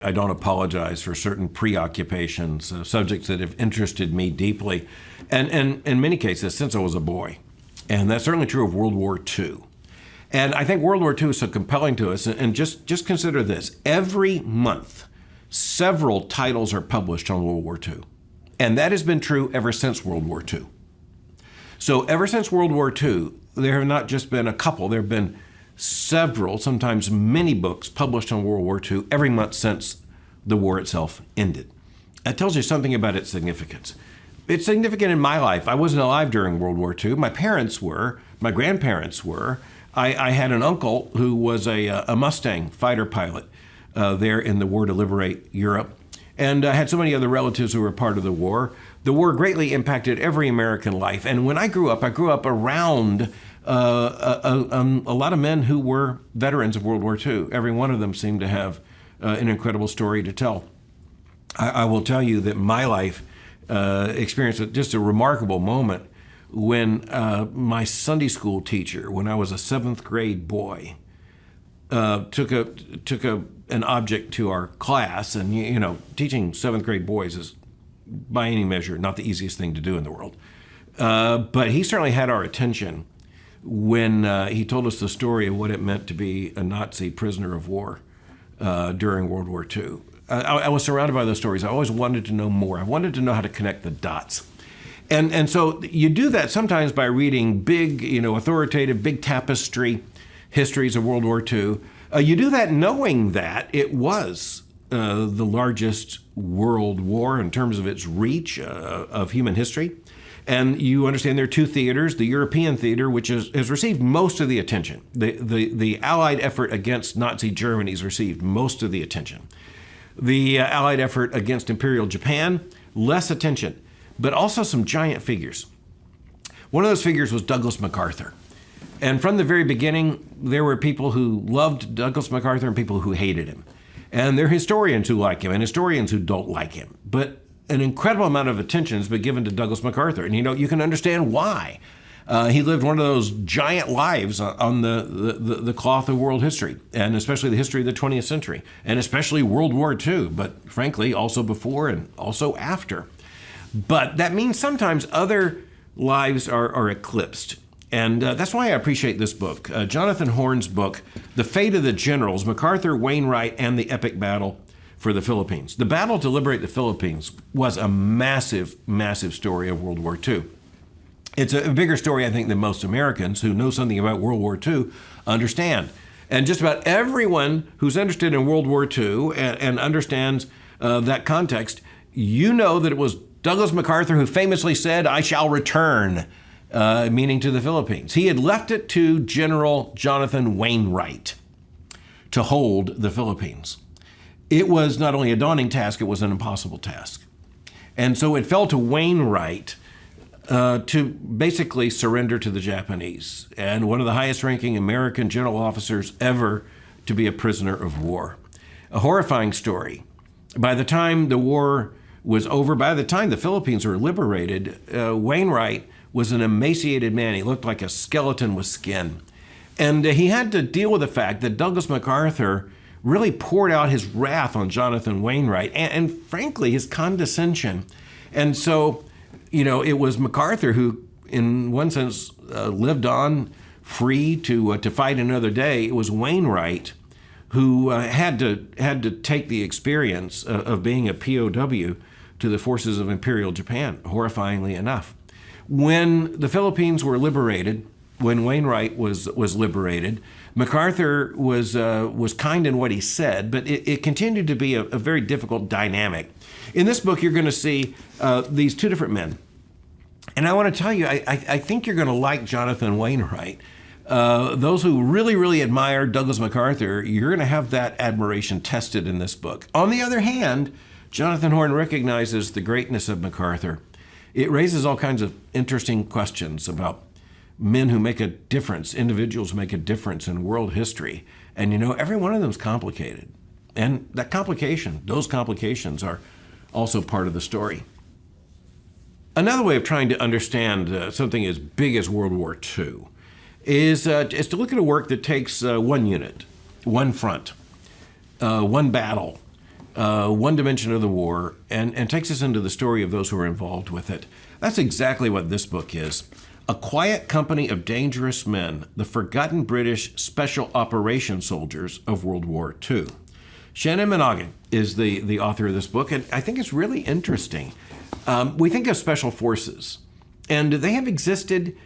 I don't apologize for certain preoccupations, subjects that have interested me deeply, and in many cases since I was a boy. And that's certainly true of World War II. And I think World War II is so compelling to us. And just consider this. Every month, several titles are published on World War II. And that has been true ever since World War II. So ever since World War II, there have not just been a couple, there have been several, sometimes many books published on World War II every month since the war itself ended. That tells you something about its significance. It's significant in my life. I wasn't alive during World War II. My parents were, my grandparents were. I had an uncle who was a Mustang fighter pilot there in the war to liberate Europe. And I had so many other relatives who were part of the war. The war greatly impacted every American life. And when I grew up around a lot of men who were veterans of World War II. Every one of them seemed to have an incredible story to tell. I will tell you that my life experienced just a remarkable moment when my Sunday school teacher, when I was a 7th grade boy, took an object to our class. And, you know, teaching 7th grade boys is, by any measure, not the easiest thing to do in the world. But he certainly had our attention when he told us the story of what it meant to be a Nazi prisoner of war during World War II. I was surrounded by those stories. I always wanted to know more. I wanted to know how to connect the dots. And so you do that sometimes by reading big, authoritative, big tapestry histories of World War II. You do that knowing that it was the largest world war in terms of its reach of human history. And you understand there are two theaters, the European theater, which has received most of the attention. The Allied effort against Nazi Germany has received most of the attention. The Allied effort against Imperial Japan, less attention, but also some giant figures. One of those figures was Douglas MacArthur. And from the very beginning, there were people who loved Douglas MacArthur and people who hated him. And there are historians who like him and historians who don't like him. But an incredible amount of attention has been given to Douglas MacArthur. And, you can understand why. He lived one of those giant lives on the cloth of world history, and especially the history of the 20th century, and especially World War II, but frankly, also before and also after. But that means sometimes other lives are eclipsed. And that's why I appreciate this book. Jonathan Horn's book, The Fate of the Generals, MacArthur, Wainwright, and the Epic Battle for the Philippines. The battle to liberate the Philippines was a massive, massive story of World War II. It's a bigger story, I think, than most Americans who know something about World War II understand. And just about everyone who's interested in World War II and understands that context, you know that it was Douglas MacArthur who famously said, "I shall return," meaning to the Philippines. He had left it to General Jonathan Wainwright to hold the Philippines. It was not only a daunting task, it was an impossible task. And so it fell to Wainwright to basically surrender to the Japanese, and one of the highest ranking American general officers ever to be a prisoner of war. A horrifying story. By the time the war was over, by the time the Philippines were liberated, Wainwright was an emaciated man. He looked like a skeleton with skin. And he had to deal with the fact that Douglas MacArthur really poured out his wrath on Jonathan Wainwright and frankly, his condescension. And so, it was MacArthur who, in one sense, lived on free to fight another day. It was Wainwright who had to take the experience of being a POW to the forces of Imperial Japan, horrifyingly enough. When the Philippines were liberated, when Wainwright was liberated, MacArthur was kind in what he said, but it continued to be a very difficult dynamic. In this book, you're going to see these two different men. And I want to tell you, I think you're going to like Jonathan Wainwright. Those who really, really admire Douglas MacArthur, you're going to have that admiration tested in this book. On the other hand, Jonathan Horn recognizes the greatness of MacArthur. It raises all kinds of interesting questions about men who make a difference, individuals who make a difference in world history. And every one of them is complicated. And those complications are also part of the story. Another way of trying to understand something as big as World War II is to look at a work that takes one unit, one front, one battle, one dimension of the war and takes us into the story of those who are involved with it. That's exactly what this book is. A Quiet Company of Dangerous Men, the Forgotten British Special Operations Soldiers of World War II. Shannon Monaghan is the author of this book, and I think it's really interesting. We think of special forces, and they have existed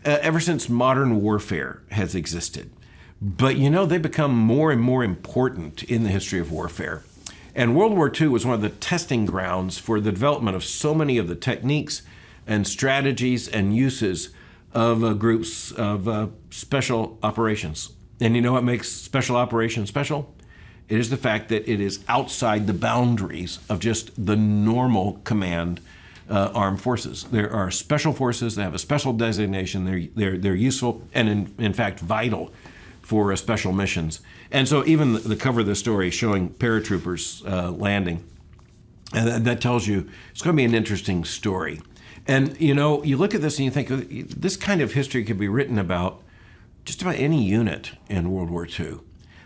ever since modern warfare has existed. But they've become more and more important in the history of warfare. And World War II was one of the testing grounds for the development of so many of the techniques and strategies and uses of groups of special operations. And you know what makes special operations special? It is the fact that it is outside the boundaries of just the normal command armed forces. There are special forces that have a special designation. They're useful and in fact vital for special missions. And so even the cover of the story showing paratroopers landing, and that tells you it's going to be an interesting story. And you look at this and you think this kind of history could be written about just about any unit in World War II.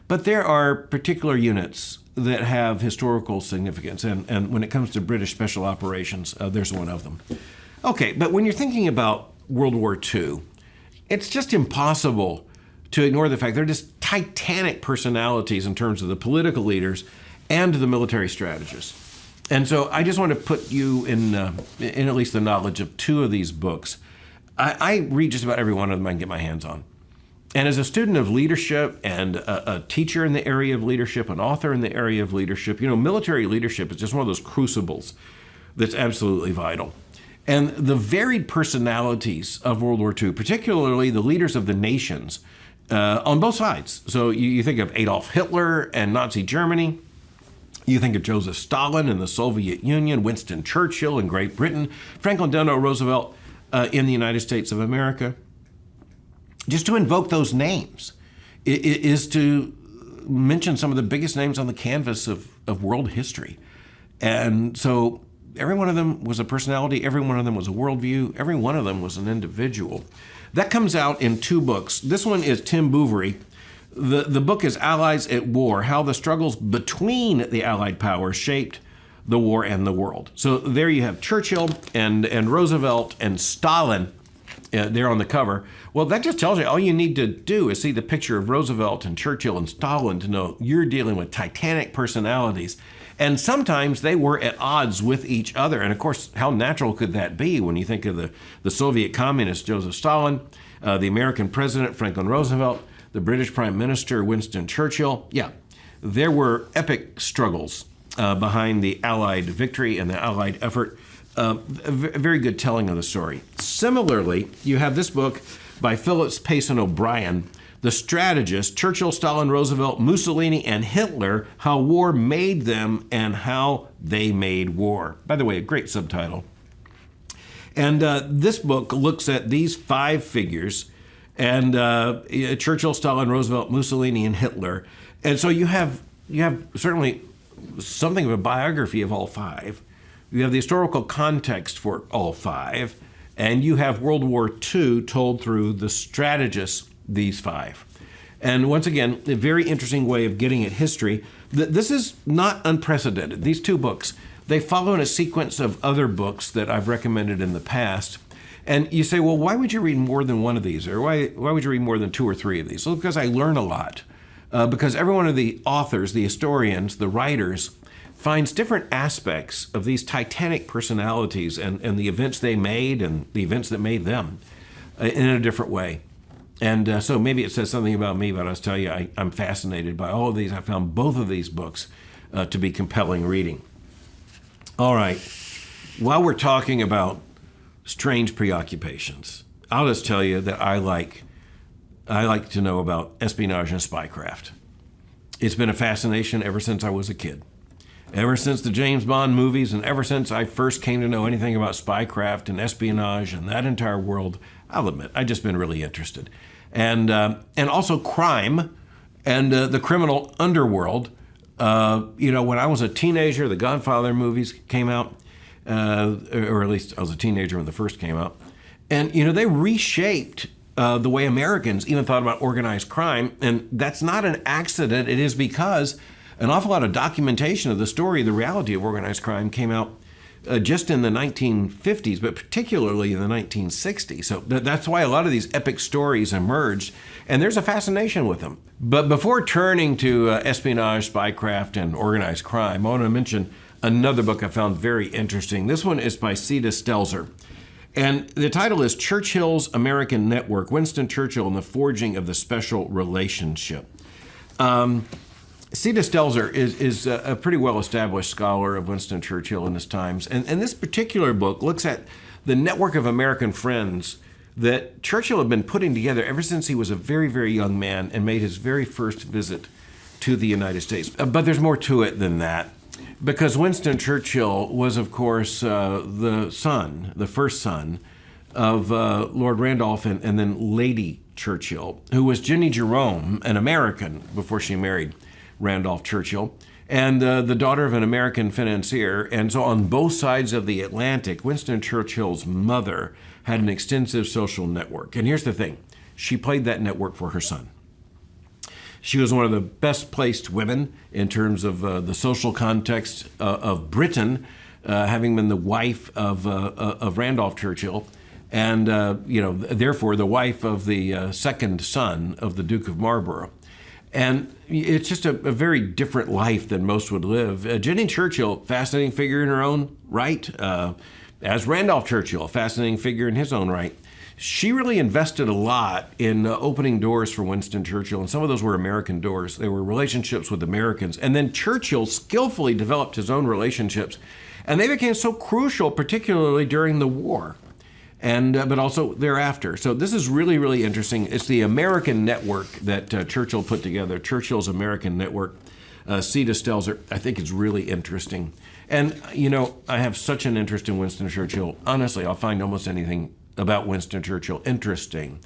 But there are particular units that have historical significance, and when it comes to British special operations, there's one of them. Okay, but when you're thinking about World War II, it's just impossible to ignore the fact they're just titanic personalities in terms of the political leaders and the military strategists. And so I just want to put you in at least the knowledge of two of these books. I read just about every one of them I can get my hands on. And as a student of leadership and a teacher in the area of leadership, an author in the area of leadership, military leadership is just one of those crucibles that's absolutely vital. And the varied personalities of World War II, particularly the leaders of the nations, on both sides. So you think of Adolf Hitler and Nazi Germany. You think of Joseph Stalin in the Soviet Union, Winston Churchill in Great Britain, Franklin Delano Roosevelt in the United States of America. Just to invoke those names is to mention some of the biggest names on the canvas of world history. And so every one of them was a personality, every one of them was a worldview, every one of them was an individual. That comes out in two books. This one is Tim Bouverie. The book is Allies at War, How the Struggles Between the Allied Powers Shaped the War and the World. So there you have Churchill and Roosevelt and Stalin there on the cover. Well, that just tells you all you need to do is see the picture of Roosevelt and Churchill and Stalin to know you're dealing with titanic personalities. And sometimes they were at odds with each other. And of course, how natural could that be when you think of the Soviet communist Joseph Stalin, the American president Franklin Roosevelt, the British Prime Minister Winston Churchill? Yeah, there were epic struggles behind the Allied victory and the Allied effort. A very good telling of the story. Similarly, you have this book by Phillips Payson O'Brien, The Strategist, Churchill, Stalin, Roosevelt, Mussolini, and Hitler, How War Made Them and How They Made War. By the way, a great subtitle. And this book looks at these five figures, and Churchill, Stalin, Roosevelt, Mussolini, and Hitler. And so you have certainly something of a biography of all five. You have the historical context for all five, and you have World War II told through the strategists, these five. And once again, a very interesting way of getting at history. This is not unprecedented. These two books, they follow in a sequence of other books that I've recommended in the past. And you say, well, why would you read more than one of these? Or why would you read more than two or three of these? Well, because I learn a lot. Because every one of the authors, the historians, the writers, finds different aspects of these titanic personalities and the events they made and the events that made them in a different way. And so maybe it says something about me, but I'll tell you, I'm fascinated by all of these. I found both of these books to be compelling reading. All right, while we're talking about strange preoccupations, I'll just tell you that I like to know about espionage and spycraft. It's been a fascination ever since I was a kid. Ever since the James Bond movies and ever since I first came to know anything about spycraft and espionage and that entire world, I'll admit, I've just been really interested. And also crime and the criminal underworld. When I was a teenager, the Godfather movies came out, or at least I was a teenager when the first came out. And, they reshaped the way Americans even thought about organized crime. And that's not an accident. It is because an awful lot of documentation of the story, the reality of organized crime came out just in the 1950s, but particularly in the 1960s. So that's why a lot of these epic stories emerged, and there's a fascination with them. But before turning to espionage, spycraft, and organized crime, I want to mention another book I found very interesting. This one is by Seda Stelzer. And the title is Churchill's American Network, Winston Churchill and the Forging of the Special Relationship. Seda Stelzer is a pretty well-established scholar of Winston Churchill in his times. And this particular book looks at the network of American friends that Churchill had been putting together ever since he was a very, very young man and made his very first visit to the United States. But there's more to it than that, because Winston Churchill was, of course, the first son of Lord Randolph and then Lady Churchill, who was Jenny Jerome, an American, before she married Randolph Churchill, and the daughter of an American financier. And so on both sides of the Atlantic, Winston Churchill's mother had an extensive social network. And here's the thing, she played that network for her son. She was one of the best placed women in terms of the social context of Britain, having been the wife of Randolph Churchill, and therefore the wife of the second son of the Duke of Marlborough. And it's just a very different life than most would live. Jenny Churchill, fascinating figure in her own right, as Randolph Churchill, a fascinating figure in his own right. She really invested a lot in opening doors for Winston Churchill, and some of those were American doors. They were relationships with Americans. And then Churchill skillfully developed his own relationships, and they became so crucial, particularly during the war, and but also thereafter. So this is really, really interesting. It's the American network that Churchill put together, Churchill's American Network. Seda Stelzer, I think it's really interesting. And, I have such an interest in Winston Churchill. Honestly, I'll find almost anything about Winston Churchill interesting.